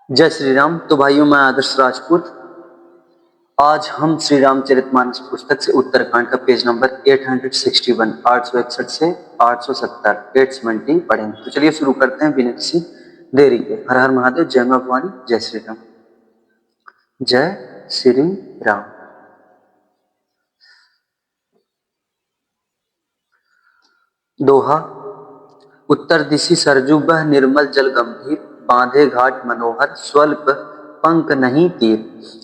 जय श्री राम। तो भाइयों, मैं आदर्श राजपूत। आज हम श्री रामचरितमानस पुस्तक से उत्तरकांड का पेज नंबर 861 861 से 870 870 पढ़ेंगे। तो चलिए शुरू करते हैं बिना किसी देरी के। हर हर महादेव, जय मां भवानी, जय श्री राम। जय श्री राम। दोहा। उत्तर दिशि सरजू बह निर्मल जल गंभीर, बांधे घाट मनोहर स्वल्प पंख नहीं तीर।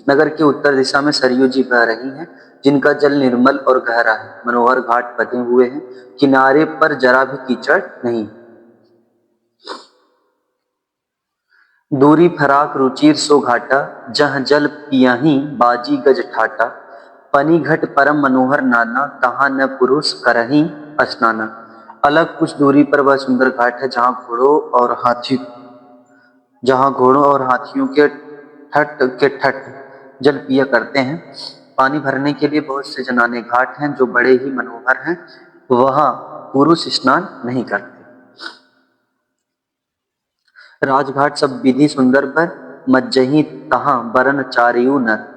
नगर के उत्तर दिशा में सरयू जी बह रही हैं, जिनका जल निर्मल और गहरा है। मनोहर घाट बने हुए हैं, किनारे पर जरा भी कीचड़ नहीं। दूरी फराक रुचिर सो घाटा, जह जल पियहीं बाजी गज ठाटा। पनी घट परम मनोहर नाना, तहाँ न पुरुष करहीं स्नाना। अलग कुछ दूरी पर वह सुंदर घाट है, जहाँ घोड़ों और हाथियों के ठट जल पिया करते हैं। पानी भरने के लिए बहुत से जनाने घाट हैं, जो बड़े ही मनोहर हैं। वहां पुरुष स्नान नहीं करते। राजघाट सब विधि सुंदर पर, मज्जही तहाँ बरन चारियू नर।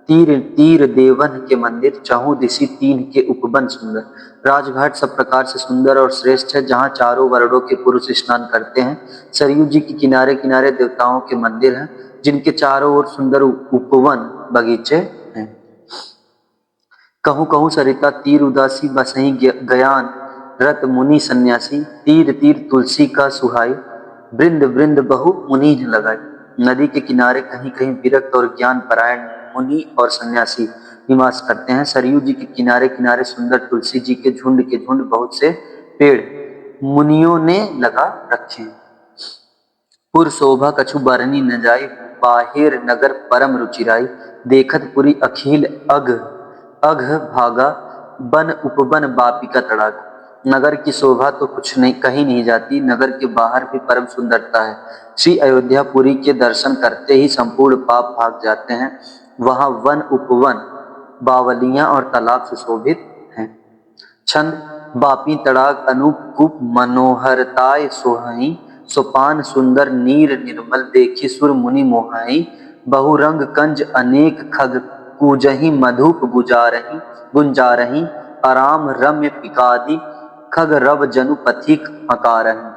तीर तीर देवन के मंदिर, चहु दिशि तीन के उपवन सुंदर। राजघाट सब प्रकार से सुंदर और श्रेष्ठ है, जहाँ चारों वर्णों के पुरुष स्नान करते हैं। सरयू जी के किनारे किनारे देवताओं के मंदिर हैं, जिनके चारों ओर सुंदर उपवन बगीचे हैं। कहूँ कहूँ सरिता तीर उदासी, बसही गयान रत मुनि सन्यासी। तीर तीर तुलसी का सुहाई, वृंद वृंद बहु मुनि लगाई। नदी के किनारे कहीं कहीं विरक्त और ज्ञान परायण मुनि और सन्यासी निवास करते हैं। सरयू जी के किनारे किनारे सुंदर तुलसी जी के झुंड बहुत से पेड़ मुनियों ने लगा रखे। पुर शोभा कछु बरनी न जाई, बाहिर नगर परम रुचिराई। देखत पुरी अखिल अघ अघ भागा, बन उपवन बापी का तड़ागा। नगर की शोभा तो कुछ नहीं कहीं नहीं जाती, नगर के बाहर भी परम सुंदरता है। श्री अयोध्यापुरी के दर्शन करते ही संपूर्ण पाप भाग जाते हैं। वहां वन उपवन बावलियां और तालाब सुशोभित हैं। छंद। बापी तड़ाग अनूप कूप, मनोहरताय सोहई। सोपान सुंदर नीर निर्मल, देखी सुर मुनि मोहाई। बहुरंग कंज अनेक खग, कूजही मधुप गुंजारही। आराम रम्य पिकादि, खग रव जनु पथिक हकारही।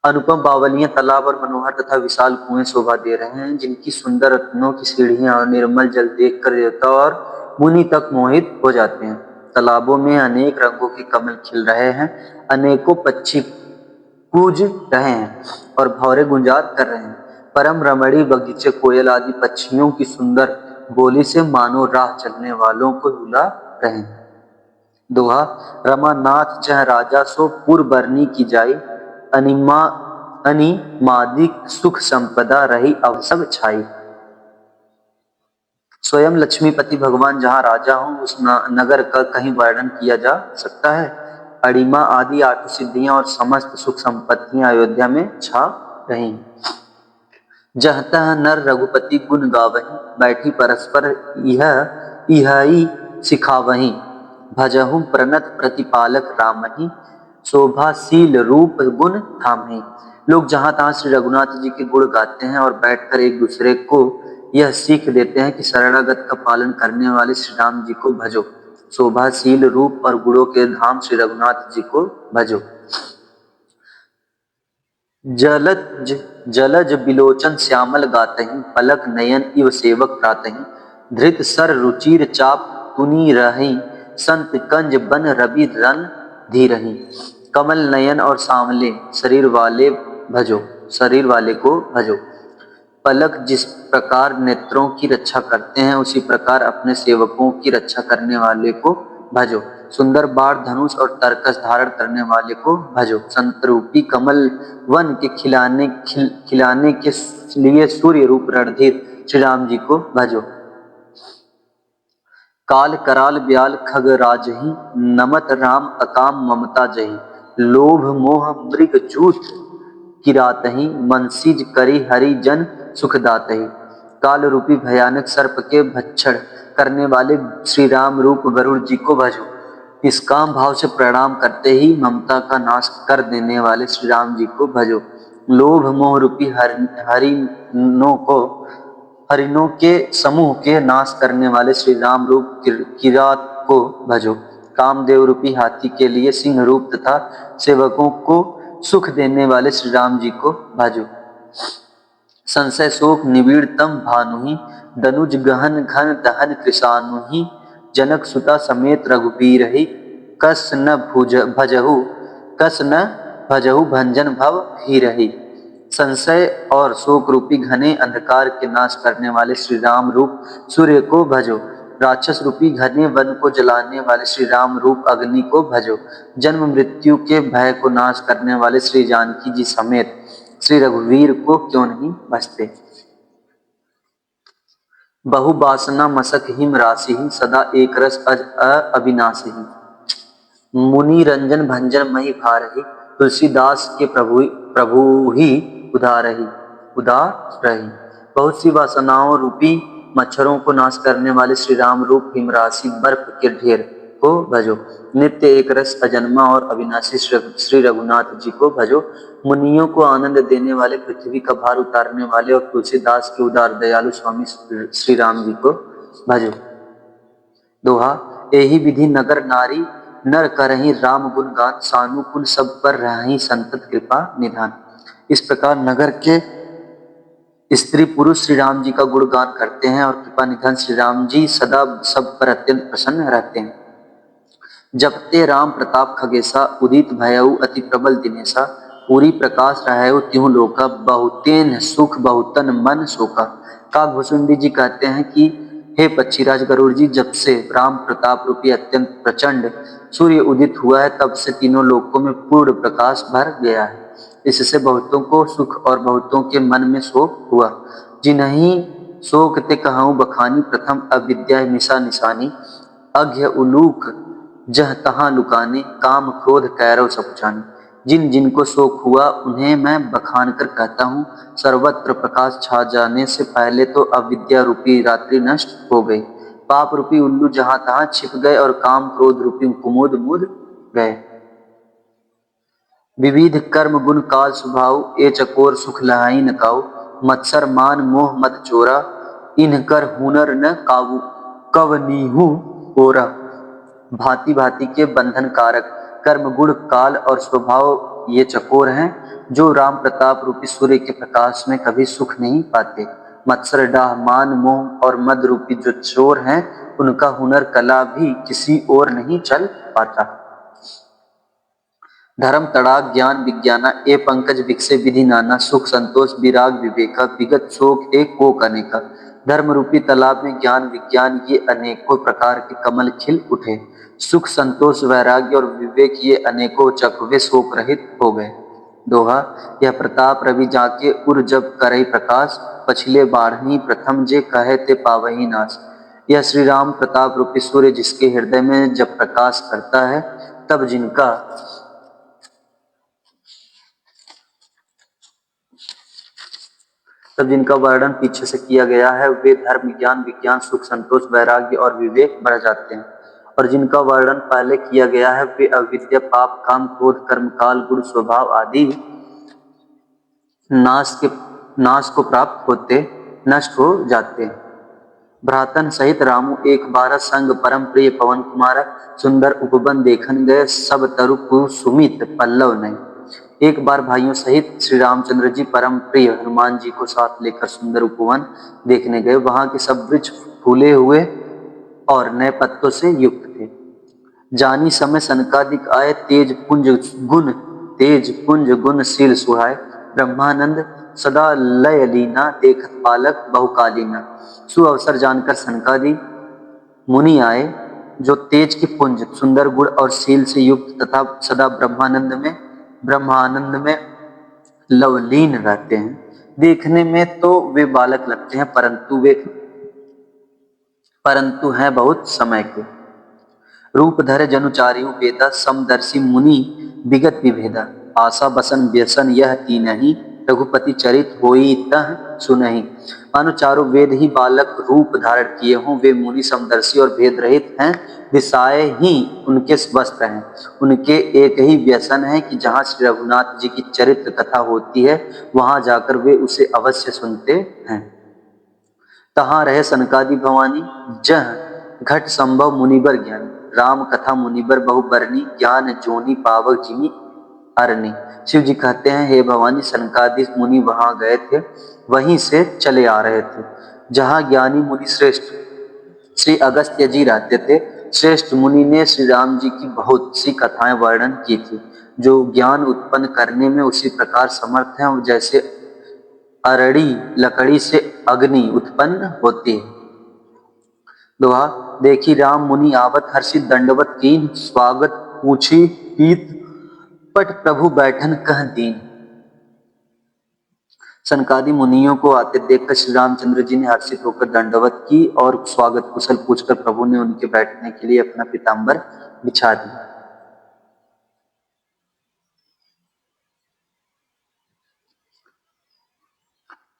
अनुपम बावलियां तालाब और मनोहर तथा विशाल कुएं शोभा दे रहे हैं, जिनकी सुंदर रत्नों की सीढ़ियां और निर्मल जल देखकर देवता और मुनि तक मोहित हो जाते हैं। तालाबों में अनेक रंगों के कमल खिल रहे हैं, अनेकों पक्षी कूज रहे हैं और भौरे गुंजार कर रहे हैं। परम रमणीय बगीचे कोयल आदि पक्षियों की सुंदर बोली से मानो राह चलने वालों को रुला रहे हैं। दोहा। रमानाथ जह राजा सो पुर बरनी की जाई, अनिमादिक सुख संपदा रही अब सब छाई। स्वयं लक्ष्मीपति भगवान जहाँ राजा हो, उस नगर का कहीं वर्णन किया जा सकता है। अणिमा आदि आठ सिद्धियां और समस्त सुख संपत्तियां अयोध्या में छा रही। जहतः नर रघुपति गुण गावही, बैठी परस्पर यही सिखावही। भजहु प्रणत प्रतिपालक रामही, शोभाशील रूप गुण धामही। लोग जहां तहां श्री रघुनाथ जी के गुण गाते हैं और बैठकर एक दूसरे को यह सीख देते हैं कि शरणागत का पालन करने वाले श्री राम जी को भजो। शोभाशील रूप और गुणों के धाम श्री रघुनाथ जी को भजो। जलज जलज बिलोचन श्यामल गातहि, पलक नयन इव सेवक प्रातहि। धृत सर रुचिर चाप तुनी रही, संत कंज बन रवि रन धीरहि। कमल नयन और सांवले शरीर वाले को भजो। पलक जिस प्रकार नेत्रों की रक्षा करते हैं, उसी प्रकार अपने सेवकों की रक्षा करने वाले को भजो। सुंदर बाण धनुष और तरकस धारण करने वाले को भजो। संतरूपी कमल वन के खिलाने के लिए सूर्य रूप रणधीर श्री राम जी को भजो। काल कराल ब्याल खग राजही, नमत राम अकाम ममता जही। लोभ मोह मृग जूथ किरातही, मनसिज करी हरि जन सुखदातही। काल रूपी भयानक सर्प के भक्षण करने वाले श्री राम रूप गरुड़ जी को भजो। निष्काम भाव से प्रणाम करते ही ममता का नाश कर देने वाले श्री राम जी को भजो। लोभ मोह रूपी हरिणों के समूह के नाश करने वाले श्री राम रूप किरात को भजो। कामदेव रूपी हाथी के लिए सिंह रूप तथा सेवकों को सुख देने वाले श्री राम जी को भजो। संशय शोक निबीड़तम भानुहि दनुज गहन घन दहन कृशानुहि जनक सुता समेत रघुबीर ही कस न भजहु भंजन भव ही रही। संशय और शोक रूपी घने अंधकार के नाश करने वाले श्री राम रूप सूर्य को भजो। राक्षस रूपी घने वन को जलाने वाले श्री राम रूप अग्नि को भजो। जन्म मृत्यु के भय को नाश करने वाले श्री जानकी जी समेत श्री रघुवीर को क्यों नहीं भजते। बहु बासना मसक हिम राशि सदा एक रस अविनाशी मुनि रंजन भंजन मही भारही तुलसीदास के प्रभु ही उदार रही। बहुत सी वासनाओं रूपी मच्छरों को नाश करने वाले श्री राम रूप हिमराशि बर्फ के ढेर को भजो। नित्य एक रस अजन्मा और अविनाशी श्री रघुनाथ जी को भजो। मुनियों को आनंद देने वाले पृथ्वी का भार उतारने वाले और तुलसीदास के उदार दयालु स्वामी श्री राम जी को भजो। दोहा एहि विधि नगर नारी नर करहि राम गुण गान सानुकूल सब पर रहि संतत कृपा निधान। इस प्रकार नगर के स्त्री पुरुष श्री राम जी का गुणगान करते हैं और कृपा निधान श्री राम जी सदा सब पर अत्यंत प्रसन्न रहते हैं। जपते राम प्रताप खगेसा उदित भयउ अति प्रबल दिनेसा पूरी प्रकाश रहयो त्यों लोका बहुतेन सुख बहुतन मन शोका। काकभुसुंडी जी कहते हैं कि हे पक्षीराज गरुड़ जी, जब से राम प्रताप रूपी अत्यंत प्रचंड सूर्य उदित हुआ है तब से तीनों लोकों में पूर्ण प्रकाश भर गया है। इससे बहुतों को सुख और बहुतों के मन में शोक हुआ। जिन्हीं शोक ते कहूँ बखानी प्रथम अविद्या मिशा निशानी अघ्य उलूक जह तहाँ लुकाने काम क्रोध कैरव सपुचाने। जिन जिनको शोक हुआ उन्हें मैं बखान कर कहता हूँ। सर्वत्र प्रकाश छा जाने से पहले तो अविद्या रूपी रात्रि नष्ट हो गई, पाप रूपी उल्लू जहां तहां छिप गए और काम क्रोध रूपी कुमुद मुद गए। विविध कर्म गुण काल स्वभाव ए चकोर सुख लहाई न काऊ मत्सर मान मोह मद चोरा इनकर हुनर न काबू कवनीहू ओरा। भांति भांति के बंधन कारक कर्म गुण काल और स्वभाव ये चकोर हैं जो राम प्रताप रूपी सूर्य के प्रकाश में कभी सुख नहीं पाते। मत्सर डाह मान मोह और मद रूपी जो चोर हैं उनका हुनर कला भी किसी और नहीं चल पाता। धर्म तड़ाक ज्ञान विज्ञाना ए पंकज विकसे विधि नाना सुख संतोष विराग विवेका विगत शोक एक कोक अनेका। धर्म रूपी तालाब में ज्ञान विज्ञान ये अनेकों प्रकार के कमल खिल उठे। सुख संतोष वैराग्य और विवेक ये अनेकों चकवे शोक रहित हो गए। दोहा यह प्रताप रवि जाके उर जब करई प्रकाश पछिले बाढ़नी प्रथम जे कहे ते पावही नाश। यह श्री राम प्रताप रूपी सूर्य जिसके हृदय में जब प्रकाश करता है तब जिनका वर्णन पीछे से किया गया है वे धर्म ज्ञान विज्ञान सुख संतोष वैराग्य और विवेक बढ़ जाते हैं, और जिनका वर्णन पहले किया गया है वे अविद्या पाप काम क्रोध कर्म काल गुण स्वभाव आदि नाश को प्राप्त होते नष्ट हो जाते हैं। भ्रातन सहित रामू एक बार संग परम प्रिय पवन कुमार सुंदर उपवन देखन गए सब तरु कुसुमित पल्लव नहीं। एक बार भाइयों सहित श्री रामचंद्र जी परम प्रिय हनुमान जी को साथ लेकर सुंदर उपवन देखने गए। वहां के सब वृक्ष फूले हुए और नए पत्तों से युक्त थे। जानी समय सनकादिक आए तेज पुंज गुण शील सुहाय ब्रह्मानंद सदा लय लीना देखत पालक बहुकालीना। सुअवसर जानकर सनकादि मुनि आए जो तेज के पुंज सुंदर गुण और शील से युक्त तथा सदा ब्रह्मानंद में लवलीन रहते हैं। देखने में तो वे बालक लगते हैं परंतु हैं बहुत समय के। रूप धर जनुचारियु वेदा समदर्शी मुनि विगत विभेदा। आशा बसन व्यसन यह तीन ही रघुपति चरित होई तह सुनहि। मानो चारों वेद ही बालक रूप धारण किए हों, वे मुनि समदर्शी और भेद रहित हैं, दिशाएं ही उनके वस्त्र हैं। उनके एक ही व्यसन है कि जहाँ श्री रघुनाथ जी की चरित्र कथा होती है वहां जाकर वे उसे अवश्य सुनते हैं। तहाँ रहे सनकादि भवानी, जह घट संभव मुनिबर ज्ञान। राम कथा मुनिबर बहु बरनी, ज्ञान जोनी पावक जिमी अरनी। शिव जी कहते हैं, हे भवानी, सनकादि मुनि वहां गए थे, वहीं से चले आ रहे थे जहां ज्ञानी मुनि श्रेष्ठ श्री अगस्त्य जी रहते थे। श्रेष्ठ मुनि ने श्री राम जी की बहुत सी कथाएं वर्णन की थी, जो ज्ञान उत्पन्न करने में उसी प्रकार समर्थ हैं जैसे अरड़ी लकड़ी से अग्नि उत्पन्न होती है। दोहा, देखी राम मुनि आवत, हर्षित दंडवत कीन, स्वागत पूछी पीत, पट प्रभु बैठन कह दीन। सनकादि मुनियों को आते देखकर श्री रामचंद्र जी ने हर्षित होकर दंडवत की और स्वागत कुशल पूछकर प्रभु ने उनके बैठने के लिए अपना पीताम्बर बिछा दिया।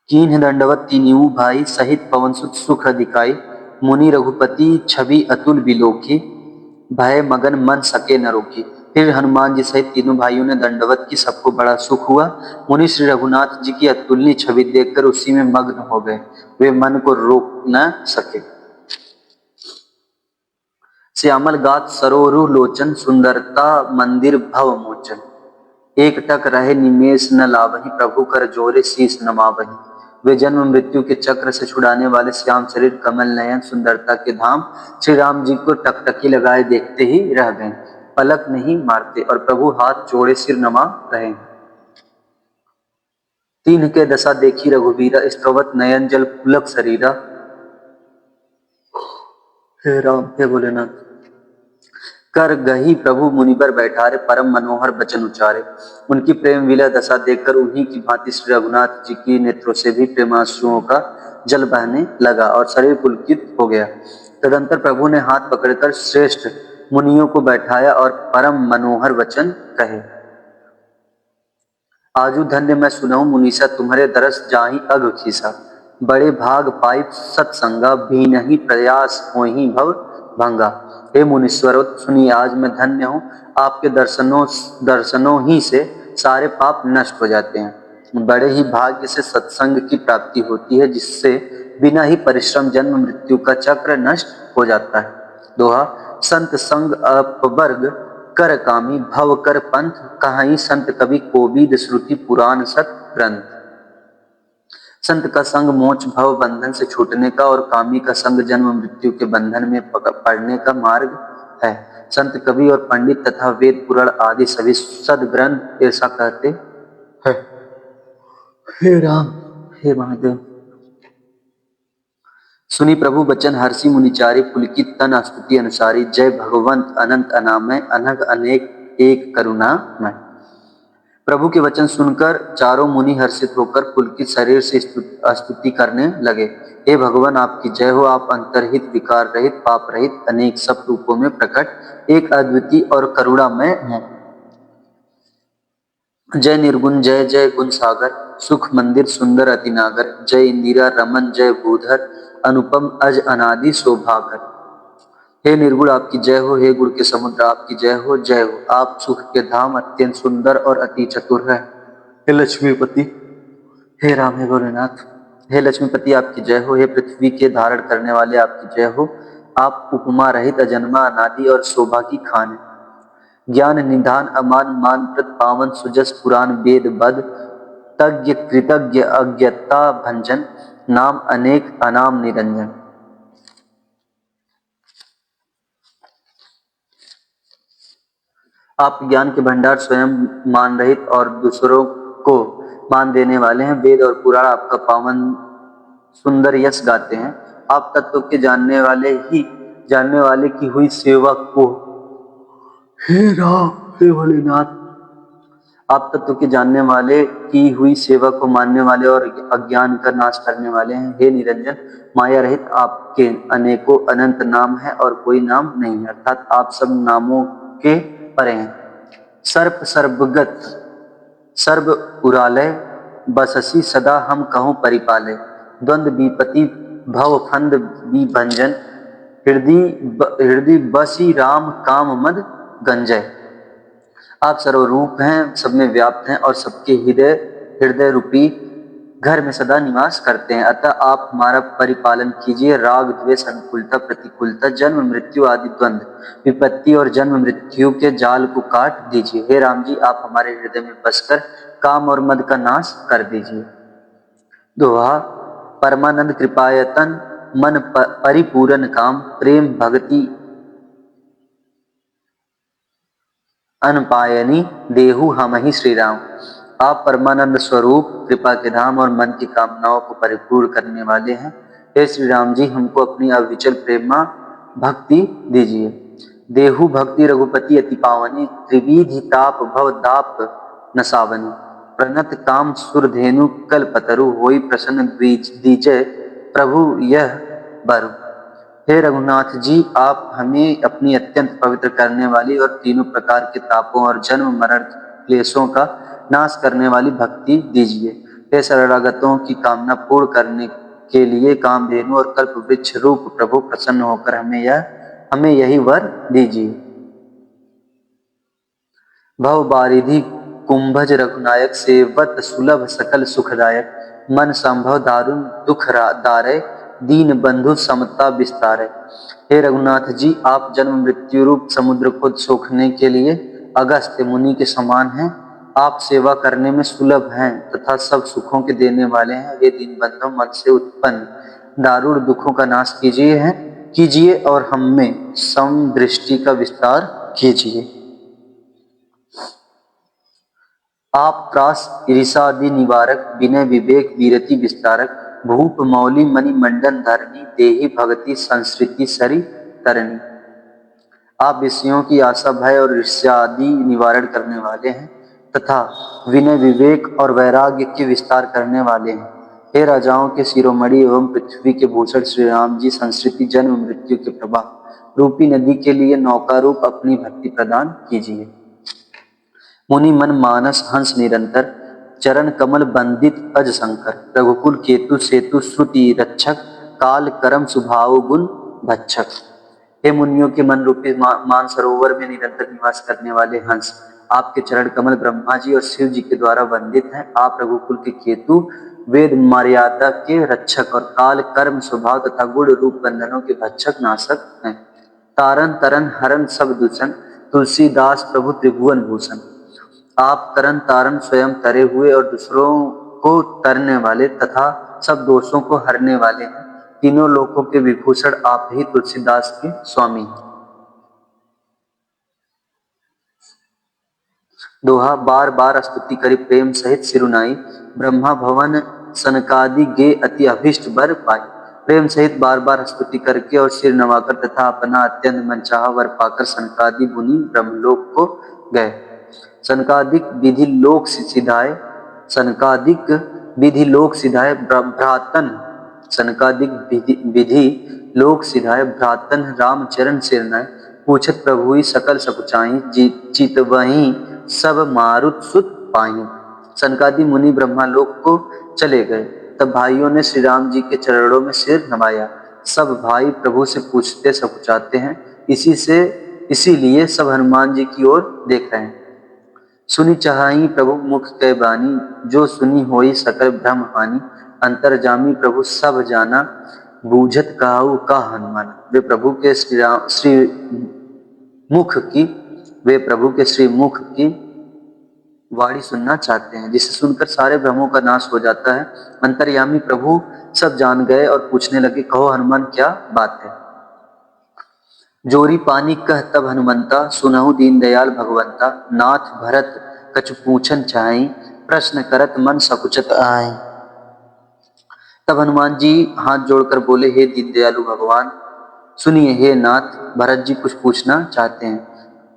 कीन्ह दंडवत तीनिऊ भाई, सहित पवन सुत सुख दिखाई। मुनि रघुपति छवि अतुल बिलोकी, भय मगन मन सके न रोकी। फिर हनुमान जी सहित तीनों भाइयों ने दंडवत की, सबको बड़ा सुख हुआ। मुनि श्री रघुनाथ जी की अतुलनीय छवि देखकर उसी में मग्न हो गए, वे मन को रोक न सके। श्यामल गात सरोरु लोचन, सुंदरता मंदिर भव मोचन। एक टक रहे निमेष न लावही, प्रभु कर जोरे शीस नमावही। वे जन्म मृत्यु के चक्र से छुड़ाने वाले श्याम शरीर, कमल नयन, सुंदरता के धाम श्री राम जी को टकटकी लगाए देखते ही रह गए, पलक नहीं मारते और प्रभु हाथ जोड़े सिर नमा रहे। तीन के दशा देखी रघुवीरा, स्तवत नयन जल पुलक शरीरा। हे राम, हे भोलेनाथ। कर गही प्रभु मुनिबर बैठारे, परम मनोहर बचन उचारे। उनकी प्रेम विलय दशा देखकर उन्हीं की भांति श्री रघुनाथ जी की नेत्रों से भी प्रेमाश्रुओं का जल बहने लगा और शरीर पुलकित हो गया। तदंतर प्रभु ने हाथ पकड़कर श्रेष्ठ मुनियों को बैठाया और परम मनोहर वचन कहे। आजू धन्य मैं सुनऊं मुनीसा, तुम्हारे दरस जाहि अग खीसा। बड़े भाग पाई सत्संगा, भी नहीं प्रयास होहि भव भंगा। हे मुनीश्वरों, सुनिए आज मैं धन्य हूँ, आपके दर्शनों ही से सारे पाप नष्ट हो जाते हैं। बड़े ही भाग्य से सत्संग की प्राप्ति होती है, जिससे बिना ही परिश्रम जन्म मृत्यु का चक्र नष्ट हो जाता है। दोहा, संत संग अपवर्ग कर कामी, भव कर पंथ कहाई। संत कवि कोविद श्रुति पुराण सत ग्रंथ। संत का संग मोक्ष भव बंधन से छूटने का और कामी का संग जन्म मृत्यु के बंधन में पड़ने का मार्ग है। संत कवि और पंडित तथा वेद पुराण आदि सभी सदग्रंथ ऐसा कहते हैं। हे राम, हे महादेव। सुनी प्रभु बचन हर्षि मुनिचारी, पुलकित तन स्तुति अनुसारी। जय भगवंत अनंत अनामय, अनघ अनेक एक करुणामय। प्रभु के वचन सुनकर चारों मुनि हर्षित होकर पुलकित शरीर से स्तुति करने लगे। हे भगवान, आपकी जय हो, आप अंतरहित, विकार रहित, पाप रहित, अनेक सब रूपों में प्रकट, एक अद्वितीय और करुणामय हैं। जय निर्गुण, जय जय गुण सागर, सुख मंदिर सुंदर अति नागर। जय इंदिरा रमन, जय भूधर, अनुपम अज अनादि शोभाकर। हे निर्गुण आपकी जय हो, हे गुण के समुद्र आपकी जय हो, जय हो। आप सुख के धाम, अत्यंत सुंदर और अति चतुर है। हे लक्ष्मीपति, हे राम, हे भोलेनाथ। हे लक्ष्मीपति आपकी जय हो, हे पृथ्वी के धारण करने वाले आपकी जय हो। आप उपमा रहित, अजन्मा, अनादि और शोभा की खान है। ज्ञान निधान, अमान मान प्रत, पावन सुजस पुराण वेद बद। तज्ञ कृतज्ञ अज्ञता भंजन, नाम अनेक अनाम निरंजन। आप ज्ञान के भंडार, स्वयं मान रहित और दूसरों को मान देने वाले हैं। वेद और पुराण आपका पावन सुंदर यश गाते हैं। आप तत्व के जानने वाले की हुई सेवा को, हे राम, हे भोलेनाथ। आप तत्व के जानने वाले की हुई सेवा को मानने वाले और अज्ञान का नाश करने वाले हैं। हे निरंजन, माया रहित आपके अनेकों अनंत नाम है और कोई नाम नहीं है, अर्थात आप सब नामों के परे हैं। सर्प सर्वगत, सर्व उरालय, बससी सदा हम कहूँ परिपाले। द्वंद विपति भव फंद विभंजन, हृदय बसी राम काम मद गंजय। आप सर्वरूप हैं, सब में व्याप्त हैं और सबके हृदय हृदय रूपी घर में सदा निवास करते हैं। अतः आप हमारा परिपालन कीजिए। राग द्वेष अनुकूलता प्रतिकूलता जन्म मृत्यु आदि द्वंद विपत्ति और जन्म मृत्यु के जाल को काट दीजिए। हे राम जी, आप हमारे हृदय में बसकर काम और मद का नाश कर दीजिए। दोहा। परमानंद कृपायतन मन परिपूर्ण काम, प्रेम भक्ति अनपायनी देहु हम ही श्री राम। आप परमानंद स्वरूप, कृपा के धाम और मन की कामनाओं को परिपूर्ण करने वाले हैं। हे श्री राम जी, हमको अपनी अविचल प्रेमा भक्ति दीजिए। देहु भक्ति रघुपति अति पावनी, त्रिविधि ताप भव दाप नसावनी। प्रणत काम सुरधेनु कल्पतरु, होई प्रसन्न दीजय प्रभु यह बरु। हे रघुनाथ जी, आप हमें अपनी अत्यंत पवित्र करने वाली और तीनों प्रकार के तापों और जन्म मरण क्लेशों का नाश करने वाली भक्ति दीजिए। हे शरणागतों की कामना पूर्ण करने के लिए कामधेनु और कल्प वृक्ष रूप प्रभु प्रसन्न होकर हमें यही वर दीजिए। भव बारिधि कुंभज रघुनायक, सेवत सुलभ सकल सुखदायक। मन संभव दारुण दुख दारे, दीन बंधु समता विस्तार। हे रघुनाथ जी, आप जन्म मृत्यु रूप समुद्र को सोखने के लिए अगस्त्य मुनि के समान हैं। आप सेवा करने में सुलभ हैं तथा सब सुखों के देने वाले हैं। हे दीन बंधु, मन से उत्पन्न दारुण दुखों का नाश कीजिए और हम में समदृष्टि का विस्तार कीजिए। आप त्रास ईर्षादि निवारक, विनय विवेक वीरति विस्तारक। भूप मौली मणि मंडन धरणी, देहि भगति संस्कृति सरी तरणी। आप विषयों की आशा भय और ईर्ष्या आदि निवारण करने वाले हैं तथा विनय विवेक और वैराग्य के विस्तार करने वाले हैं। हे राजाओं के शिरोमणि एवं पृथ्वी के भूषण श्री राम जी, संस्कृति जन्म मृत्यु के प्रवाह रूपी नदी के लिए नौका रूप अपनी भक्ति प्रदान कीजिए। मुनि मन मानस हंस निरंतर, चरण कमल बंदित अज शंकर। रघुकुल केतु सेतु श्रुति रक्षक, काल करम सुभाव गुण भक्षक। हे मुनियों के मन रूपी मान सरोवर में निरंतर निवास करने वाले हंस, आपके चरण कमल ब्रह्मा जी और शिव जी के द्वारा वंदित हैं। आप रघुकुल के केतु, वेद मर्यादा के रक्षक और काल कर्म स्वभाव तथा गुण रूप बंधनों के भक्षक नाशक हैं। तारन तरन हरन सब दूषण, तुलसीदास प्रभु त्रिभुवन भूषण। आप करन तारन स्वयं तरे हुए और दूसरों को तरने वाले तथा सब दोषों को हरने वाले हैं। तीनों लोकों के विभूषण आप ही तुलसीदास के स्वामी हैं। दोहा। बार बार स्तुति करी प्रेम सहित सिरुनाई, ब्रह्मा भवन सनकादि गे अति अभिष्ट वर पाई। प्रेम सहित बार बार स्तुति करके और सिर नवाकर तथा अपना अत्यंत मनचाहा वर पाकर सनकादि मुनि ब्रह्मलोक को गए। सनकादिक विधि लोक सिधाए, सनकादिक विधि लोक सिधाए भ्रातन। सनकादिक विधि लोक सिधाए भ्रातन, राम चरण सिरनाए। पूछत प्रभुई सकल सकुचाई, चितवहीं सब मारुत सुत पाई। सनकादि मुनि ब्रह्मालोक को चले गए। तब भाइयों ने श्री राम जी के चरणों में सिर नवाया। सब भाई प्रभु से पूछते सकुचाते हैं, इसीलिए सब हनुमान जी की ओर देख रहे हैं। सुनी चाहई प्रभु मुख कै बानी, जो सुनी होई सकल भ्रम हानि। अंतर्जामी प्रभु सब जाना, बूझत काहू का हनुमान। वे प्रभु के श्री मुख की वाणी सुनना चाहते हैं, जिसे सुनकर सारे भ्रमों का नाश हो जाता है। अंतर्यामी प्रभु सब जान गए और पूछने लगे, कहो हनुमान क्या बात है। जोरी पानी कह तब हनुमंता, सुनहु दीन दयाल भगवंता। नाथ भरत कछु पूछन चाहि, प्रश्न करत मन सकुचत आए। तब हनुमान जी हाथ जोड़कर बोले, हे दीन दयालु भगवान सुनिए। हे नाथ, भरत जी कुछ पूछना चाहते हैं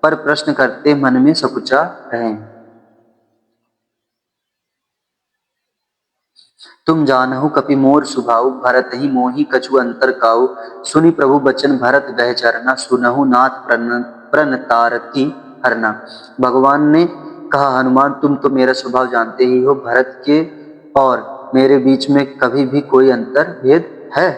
पर प्रश्न करते मन में सकुचा रहे। तुम जानहु कपि मोर सुभाऊ, भरत ही मोहि कछु अंतर काऊ। सुनि प्रभु बचन भरत गह चरना, सुनहु नाथ प्रणतारति हरना। भगवान ने कहा, हनुमान तुम तो मेरा स्वभाव जानते ही हो। भरत के और मेरे बीच में कभी भी कोई अंतर भेद है?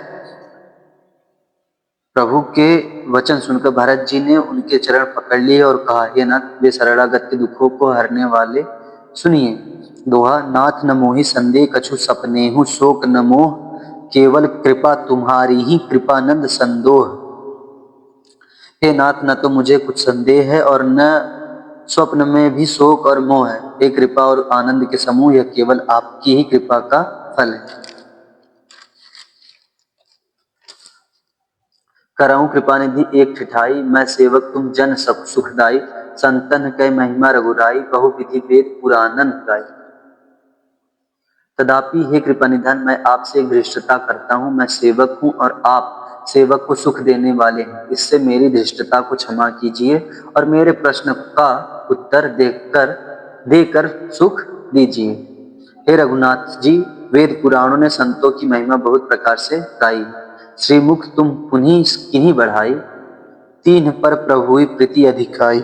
प्रभु के वचन सुनकर भरत जी ने उनके चरण पकड़ लिए और कहा, हे नाथ, वे शरणागत के दुखों को हरने वाले सुनिए। दोहा, नाथ न मोहि संदेह कछु सपनेहु, शोक न मोह केवल कृपा तुम्हारी ही, कृपानंद संदोह। हे नाथ, न तो मुझे कुछ संदेह है और न स्वप्न में भी शोक और मोह है। हे कृपा और आनंद के समूह, यह केवल आपकी ही कृपा का फल है। करहूँ कृपा निधि एक ठिठाई, मैं सेवक तुम जन सब सुखदाई। संतन कै महिमा रघुराई, बहु विधि वेद पुराणन गाई। तथापि हे कृपा निधान, मैं आपसे एक धृष्टता करता हूँ। मैं सेवक हूँ और आप सेवक को सुख देने वाले हैं। इससे मेरी धृष्टता को क्षमा कीजिए और मेरे प्रश्न का उत्तर देकर सुख दीजिए। हे रघुनाथ जी, वेद पुराणों ने संतों की महिमा बहुत प्रकार से गाई। श्रीमुख तुम पुनि किन्हीं बढ़ाई, तीन पर प्रभु प्रीति अधिकाई।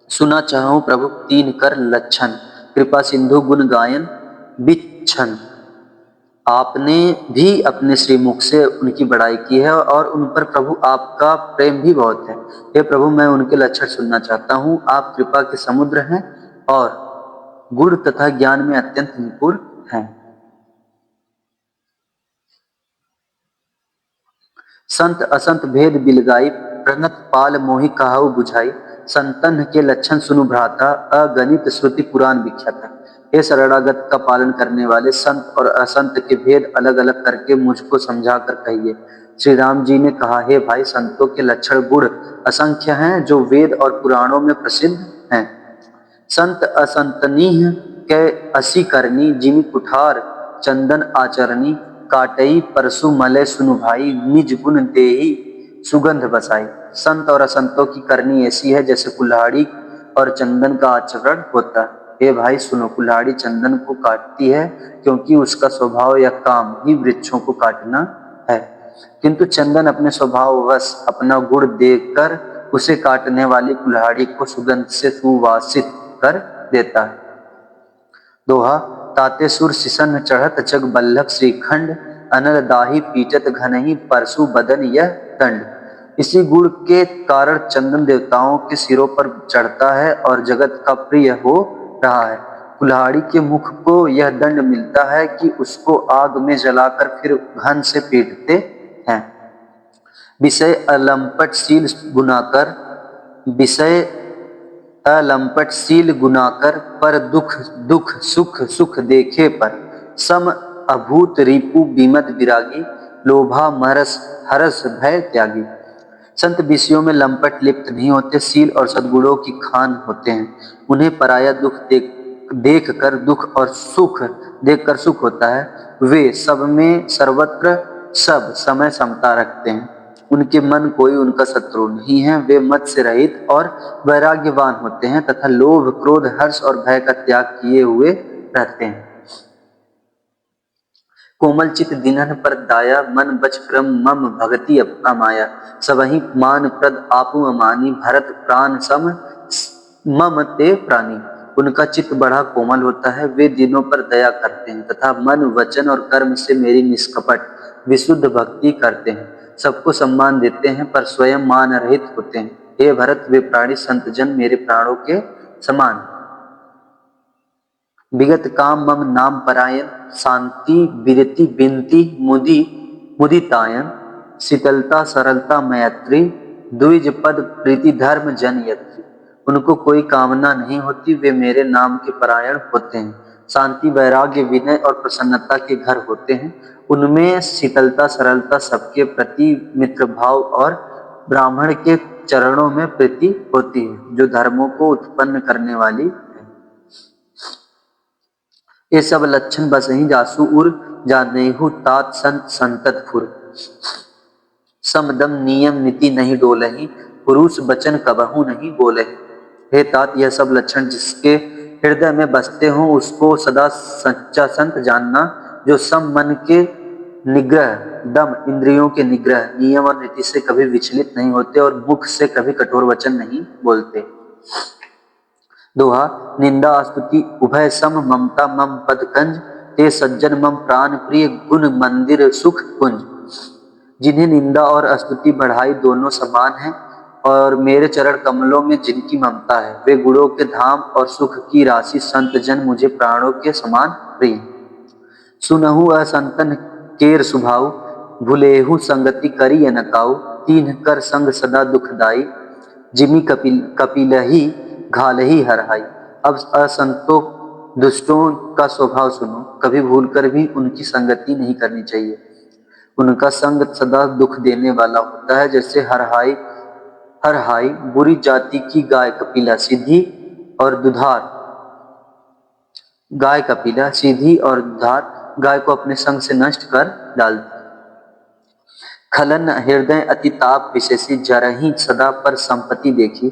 सुना चाहूं प्रभु तीन कर लक्षण, कृपा सिंधु गुण गायन बिच्छन। आपने भी अपने श्रीमुख से उनकी बड़ाई की है और उन पर प्रभु आपका प्रेम भी बहुत है। हे प्रभु, मैं उनके लक्षण सुनना चाहता हूँ। आप कृपा के समुद्र हैं और गुण तथा ज्ञान में अत्यंत निपुण हैं। संत असंत भेद बिलगाई, प्रणत पाल मोहि कहाऊ बुझाई। संतन के लक्षण सुनु भ्राता, अगणित श्रुति पुराण विख्याता। हे शरणागत का पालन करने वाले, संत और असंत के भेद अलग अलग करके मुझको समझा कर कहिए। श्री राम जी ने कहा, हे भाई, संतों के लक्षण गुण असंख्य हैं जो वेद और पुराणों में प्रसिद्ध हैं। संत असंतनीह कै असी करनी, जिमि कुठार चंदन आचरणी। काटई परसु मलय सुनु भाई, निज गुण देहि सुगंध बसाई। संत और असंतों की करनी ऐसी है जैसे कुल्हाड़ी और चंदन का आचरण होता है। हे भाई सुनो, कुल्हाड़ी चंदन को काटती है क्योंकि उसका स्वभाव या काम ही वृक्षों को काटना है, किंतु चंदन अपने स्वभाववश अपना गुण देकर उसे काटने वाली कुल्हाड़ी को सुगंध से सुवासित कर देता है। दोहा, ताते सुर सिसन चढ़त जग बल्लभ श्रीखंड, अनल दाही पीटत घनही परसु बदन यह दंड। इसी गुण के कारण चंदन देवताओं के सिरों पर चढ़ता है और जगत का प्रिय हो रहा है। कुल्हाड़ी के मुख को यह दंड मिलता है कि उसको आग में जलाकर फिर घन से पीटते हैं। विषय अलंपटशील गुनाकर, पर दुख दुख सुख सुख देखे पर। सम अभूत रिपु विमद विरागी, लोभा मरस हरस भय त्यागी। संत विषयों में लंपट लिप्त नहीं होते, शील और सद्गुणों की खान होते हैं। उन्हें पराया दुख देख कर दुख और सुख देख कर सुख होता है। वे सब में सर्वत्र सब समय समता रखते हैं। उनके मन कोई उनका शत्रु नहीं है। वे मत से रहित और वैराग्यवान होते हैं तथा लोभ क्रोध हर्ष और भय का त्याग किए हुए रहते हैं। कोमल चित दिनहन पर दाया, मन बच क्रम मम भगति अमाया। सबहि मान प्रद आपु अमानी, भरत प्राण सम मम ते प्राणी। उनका चित्त बड़ा कोमल होता है, वे दिनों पर दया करते हैं तथा मन वचन और कर्म से मेरी निष्कपट विशुद्ध भक्ति करते हैं। सबको सम्मान देते हैं पर स्वयं मान रहित होते हैं। हे भरत, वे प्राणी संत जन मेरे प्राणों के समान। विगत काम मम नाम परायण, शांति विरति बिनती मुदितायन। शीतलता सरलता मैत्री, द्विज पद प्रीति धर्म जन यत्री। उनको कोई कामना नहीं होती, वे मेरे नाम के परायण होते हैं। शांति वैराग्य विनय और प्रसन्नता के घर होते हैं। उनमें शीतलता सरलता, सबके प्रति मित्र भाव और ब्राह्मण के चरणों में प्रीति होती है जो धर्मों को उत्पन्न करने वाली है। ये सब लक्षण बसहि जासु उर, जानेहु तात संत संतत फुर। समदम नियम नीति नहीं डोलहि, पुरुष वचन कबहु नहीं बोलहि। हे तात, यह सब लक्षण जिसके हृदय में बसते हो उसको सदा सच्चा संत जानना, जो सम मन के निग्रह, दम इंद्रियों के निग्रह, नियम और नीति से कभी विचलित नहीं होते और मुख से कभी कठोर वचन नहीं बोलते। दोहा, निंदा स्तुति उभय सम, ममता मम पद कंज। ते सज्जन मम प्राण प्रिय गुण मंदिर सुख कुंज। जिन्हें निंदा और स्तुति बढ़ाई दोनों समान है, और मेरे चरण कमलों में जिनकी ममता है, वे गुणों के धाम और सुख की राशि संत जन मुझे प्राणों के समान प्रिय। सुनहु असंतन केर सुभाऊ, भुलेहु संगति करी अनकाऊ। तीन कर संग सदा दुखदाई, जिमी कपिलही घालही हरहाई। अब असंतों दुष्टों का स्वभाव सुनो, कभी भूलकर भी उनकी संगति नहीं करनी चाहिए। उनका संग सदा दुख देने वाला होता है। जैसे हरहाई बुरी जाति की गाय कपिला सीधी और दुधार, गाय कपिला सीधी और दुधार गाय को अपने संग से नष्ट कर डालती। खलन हृदय अति ताप विशेषी, जरही सदा पर संपत्ति देखी।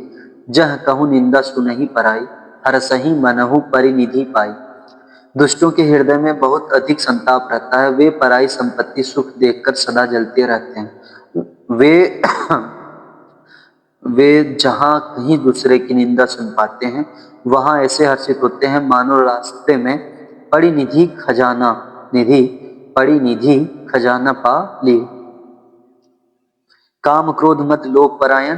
जह कहूँ निंदा सुनहि पराई, हरसही मनहु परिनिधि पाई। दुष्टों के हृदय में बहुत अधिक संताप रहता है, वे पराई संपत्ति सुख देखकर सदा जलते रहते हैं। वे जहां कहीं दूसरे की निंदा सुन पाते हैं, वहां ऐसे हर्षित होते हैं मानो रास्ते में पड़ी निधि खजाना पा ली। काम क्रोध मद लोभ परायण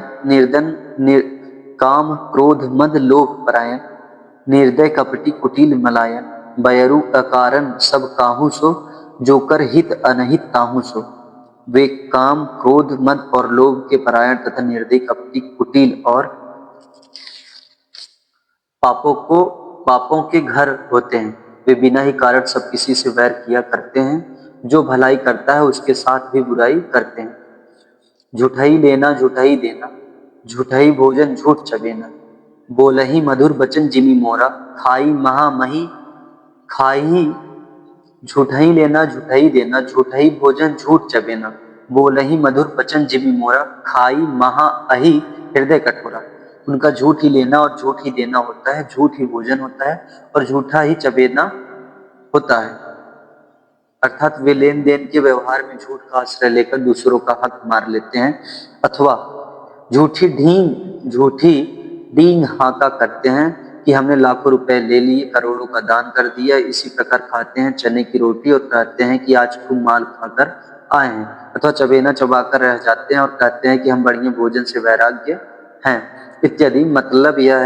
निर्दय कपटी कुटिल मलायन। बयरु अकारण सब काहू सो, जोकर हित अनहित ताहू सो। वे काम क्रोध मद और लोभ के परायण तथा निर्दयी कपटी कुटिल और पापों के घर होते हैं। वे बिना ही कारण सब किसी से वैर किया करते हैं। जो भलाई करता है उसके साथ भी बुराई करते हैं। झूठाई लेना झूठाई देना, झूठाई भोजन झूठ चबेना। बोलही मधुर बचन जिमी मोरा, खाई महामही खाई। झूठाई लेना झूठाई देना, झूठाई भोजन झूठ चबेना। बोलही मधुर बचन जिमी मोरा, खाई महाअहि हृदय कठोरा। उनका झूठ ही लेना और झूठ ही देना होता है, झूठ ही भोजन होता है और झूठा ही चबेना होता है। अर्थात वे लेन देन के व्यवहार में झूठ का आश्रय लेकर दूसरों का हक मार लेते हैं, अथवा झूठी डींग हाका करते हैं कि हमने लाखों रुपए ले लिए, करोड़ों का दान कर दिया। इसी प्रकार खाते हैं चने की रोटी और कहते हैं कि आज खूब माल खाकर आए हैं, अथवा चबेना चबाकर रह जाते हैं और कहते हैं कि हम बढ़िया भोजन से वैराग्य हैं इत्यादि। मतलब यह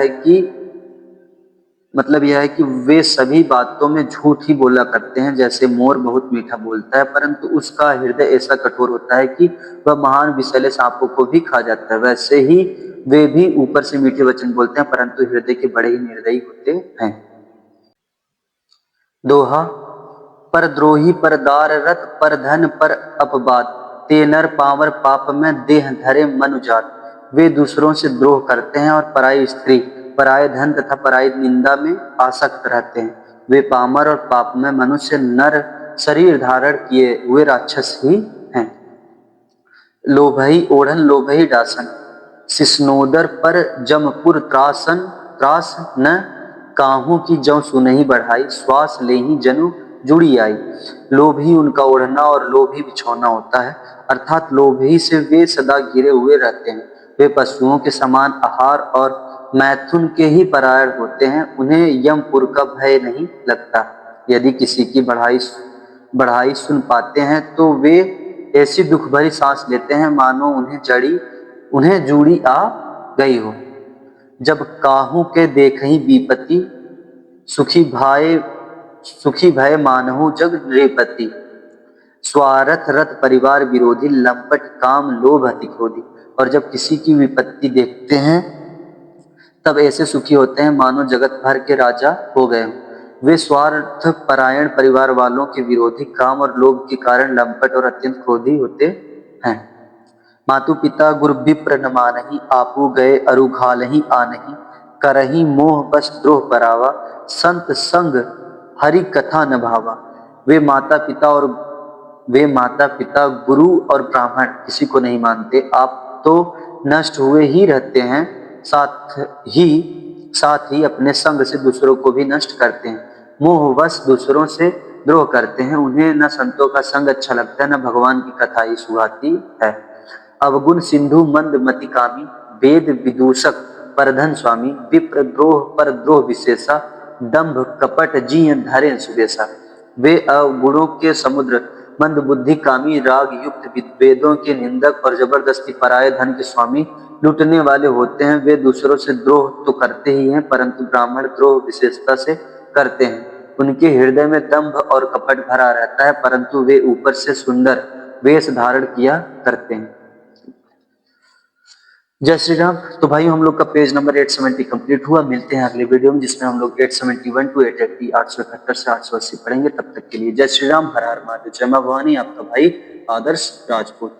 है कि वे सभी बातों में झूठ ही बोला करते हैं। जैसे मोर बहुत मीठा बोलता है, परंतु उसका हृदय ऐसा कठोर होता है कि वह महान विषैले सांपों को भी खा जाता है, वैसे ही वे भी ऊपर से मीठे वचन बोलते हैं, परंतु हृदय के बड़े ही निर्दयी होते हैं। दोहा। पर द्रोही पर दार रत, पर धन पर अपवाद। ते नर पावर पाप में देह धरे मनुजात। वे दूसरों से द्रोह करते हैं और पराई स्त्री, पराये धन तथा पराई निंदा में आसक्त रहते हैं। वे पामर और पाप में मनुष्य नर शरीर धारण किए हुए राक्षस ही हैं। लोभही ओढ़न लोभही डासन, सिसनोदर पर जमपुर त्रास न। काहू की जौ सुनहि बढ़ाई, श्वास लेहि जनु जुड़ी आई। लोभ ही उनका ओढ़ना और लोभ ही बिछौना होता है, अर्थात लोभ ही से वे सदा घिरे हुए रहते हैं। वे पशुओं के समान आहार और मैथुन के ही परायण होते हैं, उन्हें यमपुर का भय नहीं लगता। यदि किसी की बढ़ाई सुन पाते हैं तो वे ऐसी दुख भरी सांस लेते हैं मानो उन्हें जूड़ी आ गई हो। जब काहू के देखहि विपत्ति, सुखी भय मानहु जग नृपति। स्वार्थ रत परिवार विरोधी, लंपट काम लोभ अति क्रोधी। और जब किसी की विपत्ति देखते हैं तब ऐसे सुखी होते हैं मानो जगत भर के राजा हो गए हों। वे स्वार्थ परायण परिवार वालों के विरोधी, काम और लोभ के कारण लंपट और अत्यंत क्रोधी होते हैं। मातु पिता गुरु विप्र न मानहि, आपू गए अरु घालहि आनहि। करहि मोह बस द्रोह परावा, संत संग हरि कथा न भावा। वे माता पिता गुरु और ब्राह्मण किसी को नहीं मानते। आप तो नष्ट हुए ही रहते हैं, साथ ही अपने संग से दूसरों को भी नष्ट करते हैं। मोहवश दूसरों से द्रोह करते हैं। उन्हें न संतों का संग अच्छा लगता है, न भगवान की कथा ही सुहाती है। अवगुण सिंधु मंद मति कामी, वेद विदूषक परधन स्वामी। विप्र द्रोह पर द्रोह विशेषा, दंभ कपट जिय धरे सुबेसा। वे अवगुणों के समुद्र, मंद बुद्धि, कामी, राग युक्त, वेदों के निंदक और जबरदस्ती पराये धन के स्वामी, लूटने वाले होते हैं। वे दूसरों से द्रोह तो करते ही हैं, परंतु ब्राह्मण द्रोह विशेषता से करते हैं। उनके हृदय में दंभ और कपट भरा रहता है, परंतु वे ऊपर से सुंदर वेश धारण किया करते हैं। जय श्री राम। तो भाई हम लोग का पेज नंबर 870 कंप्लीट हुआ। मिलते हैं अगले वीडियो में, जिसमें हम लोग 871 टू 880 871 से 880 पढ़ेंगे। तब तक के लिए जय श्री राम, हर हर महादेव, जय मां भवानी। आपका भाई आदर्श राजपूत।